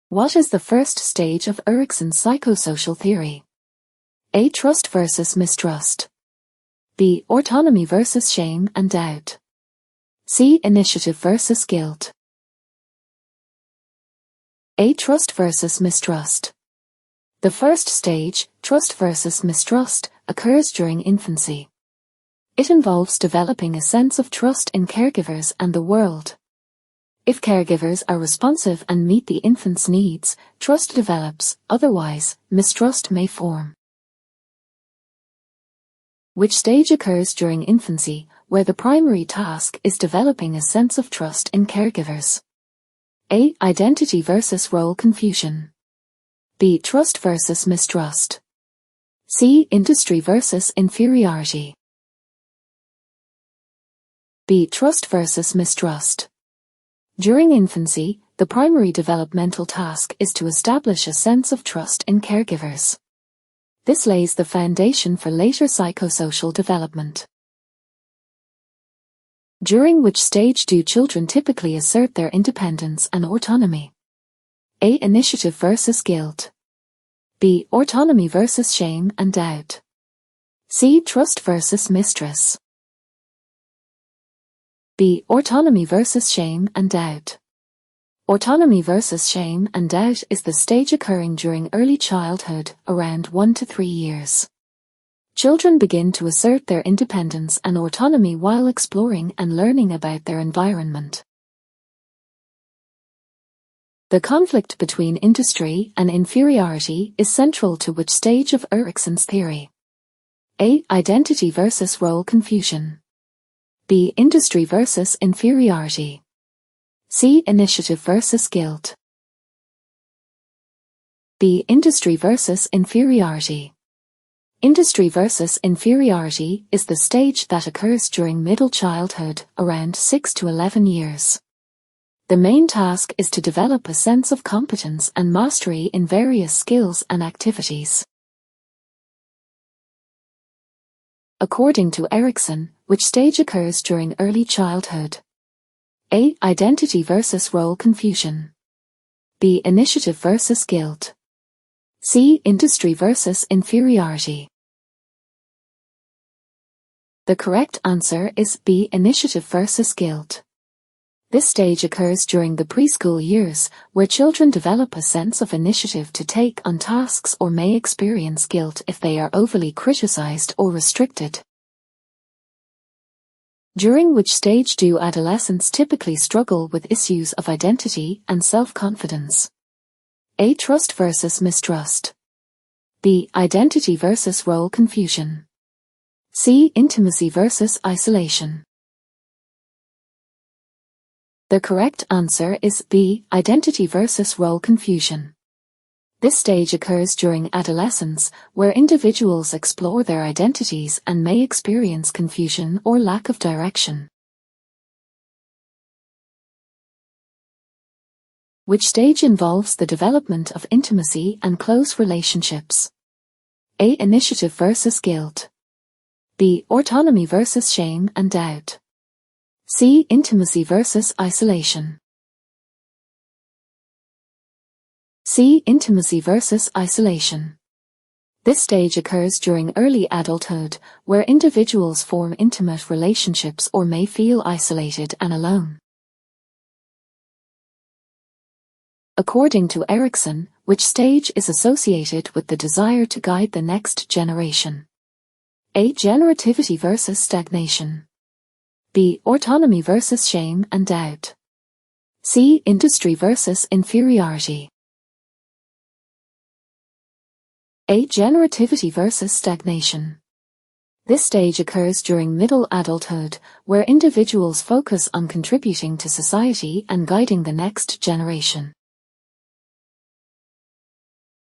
What is the first stage of Erikson's psychosocial theory? A. Trust versus mistrust. B. Autonomy versus shame and doubt. C. Initiative versus guilt. A. Trust versus mistrust. The first stage, trust versus mistrust, occurs during infancy. It involves developing a sense of trust in caregivers and the world. If caregivers are responsive and meet the infant's needs, trust develops, otherwise, mistrust may form. Which stage occurs during infancy, where the primary task is developing a sense of trust in caregivers? A. Identity versus role confusion. B. Trust versus mistrust. C. Industry versus inferiority. B. Trust versus mistrust. During infancy, the primary developmental task is to establish a sense of trust in caregivers. This lays the foundation for later psychosocial development. During which stage do children typically assert their independence and autonomy? A. Initiative versus guilt. B. Autonomy versus shame and doubt. C. Trust versus mistrust. B. Autonomy versus shame and doubt. Autonomy versus shame and doubt is the stage occurring during early childhood, around 1 to 3 years. Children begin to assert their independence and autonomy while exploring and learning about their environment. The conflict between industry and inferiority is central to which stage of Erikson's theory? A. Identity versus role confusion. B. Industry versus inferiority. C. Initiative versus guilt. B. Industry versus inferiority. Industry versus inferiority is the stage that occurs during middle childhood, around 6 to 11 years. The main task is to develop a sense of competence and mastery in various skills and activities. According to Erikson, which stage occurs during early childhood? A. Identity versus role confusion. B. Initiative versus guilt. C. Industry versus inferiority. The correct answer is B. Initiative versus guilt. This stage occurs during the preschool years, where children develop a sense of initiative to take on tasks or may experience guilt if they are overly criticized or restricted. During which stage do adolescents typically struggle with issues of identity and self-confidence? A. Trust versus mistrust. B. Identity versus role confusion. C. Intimacy versus isolation. The correct answer is B. Identity versus role confusion. This stage occurs during adolescence, where individuals explore their identities and may experience confusion or lack of direction. Which stage involves the development of intimacy and close relationships? A. Initiative versus guilt. B. Autonomy versus shame and doubt. C. Intimacy versus isolation. C. Intimacy versus isolation. This stage occurs during early adulthood, where individuals form intimate relationships or may feel isolated and alone. According to Erikson, which stage is associated with the desire to guide the next generation? A. Generativity versus stagnation. B. Autonomy versus shame and doubt. C. Industry versus inferiority. A. Generativity versus stagnation. This stage occurs during middle adulthood, where individuals focus on contributing to society and guiding the next generation.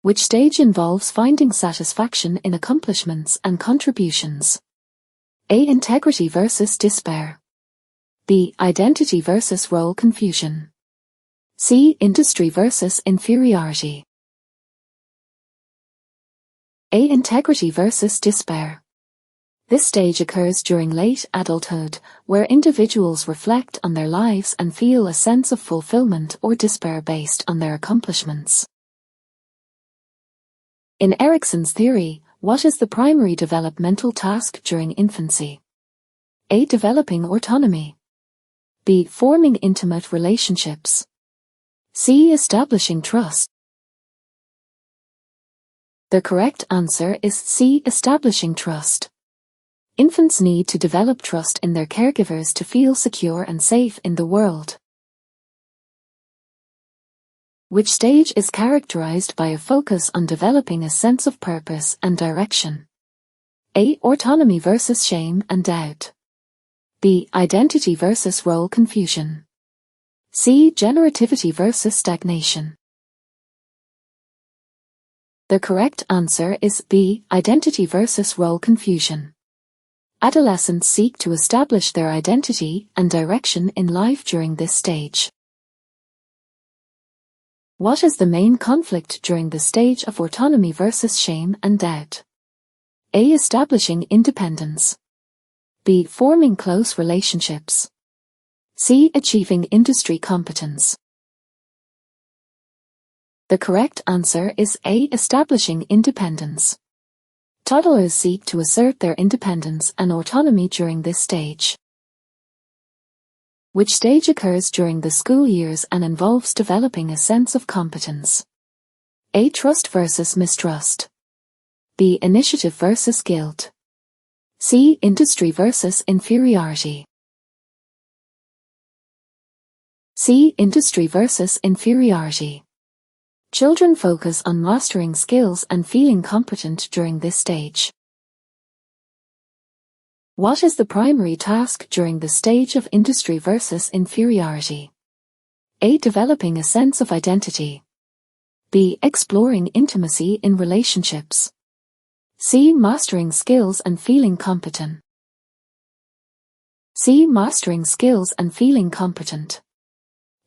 Which stage involves finding satisfaction in accomplishments and contributions? A. Integrity versus despair. B. Identity versus role confusion. C. Industry versus inferiority. A. Integrity versus despair. This stage occurs during late adulthood, where individuals reflect on their lives and feel a sense of fulfillment or despair based on their accomplishments. In Erikson's theory, what is the primary developmental task during infancy? A. Developing autonomy. B. Forming intimate relationships. C. Establishing trust. The correct answer is C. Establishing trust. Infants need to develop trust in their caregivers to feel secure and safe in the world. Which stage is characterized by a focus on developing a sense of purpose and direction? A. Autonomy versus shame and doubt. B. Identity versus role confusion. C. Generativity versus stagnation. The correct answer is B. Identity versus role confusion. Adolescents seek to establish their identity and direction in life during this stage. What is the main conflict during the stage of autonomy versus shame and doubt? A. Establishing independence. B. Forming close relationships. C. Achieving industry competence. The correct answer is A. Establishing independence. Toddlers seek to assert their independence and autonomy during this stage. Which stage occurs during the school years and involves developing a sense of competence? A. Trust versus mistrust. B. Initiative versus guilt. C. Industry versus inferiority. C. Industry versus inferiority. Children focus on mastering skills and feeling competent during this stage. What is the primary task during the stage of industry versus inferiority? A. Developing a sense of identity. B. Exploring intimacy in relationships. C. Mastering skills and feeling competent. C. Mastering skills and feeling competent.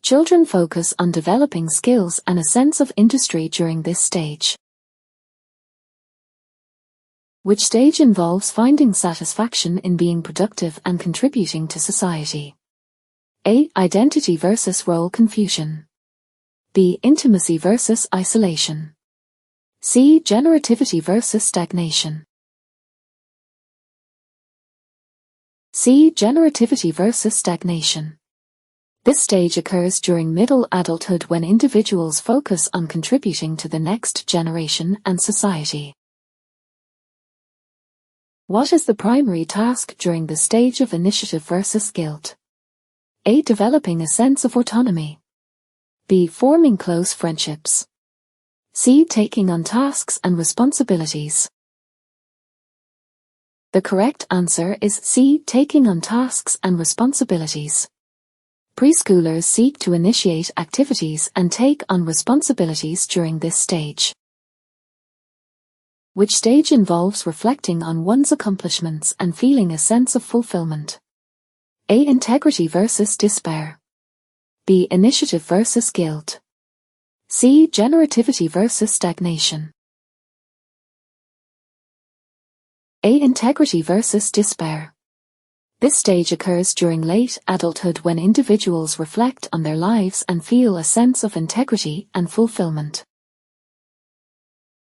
Children focus on developing skills and a sense of industry during this stage. Which stage involves finding satisfaction in being productive and contributing to society? A. Identity versus role confusion. B. Intimacy versus isolation. C. Generativity versus stagnation. C. Generativity versus stagnation. This stage occurs during middle adulthood when individuals focus on contributing to the next generation and society. What is the primary task during the stage of initiative versus guilt? A. Developing a sense of autonomy. B. Forming close friendships. C. Taking on tasks and responsibilities. The correct answer is C. Taking on tasks and responsibilities. Preschoolers seek to initiate activities and take on responsibilities during this stage. Which stage involves reflecting on one's accomplishments and feeling a sense of fulfillment? A. Integrity versus despair. B. Initiative versus guilt. C. Generativity versus stagnation. A. Integrity versus despair. This stage occurs during late adulthood when individuals reflect on their lives and feel a sense of integrity and fulfillment.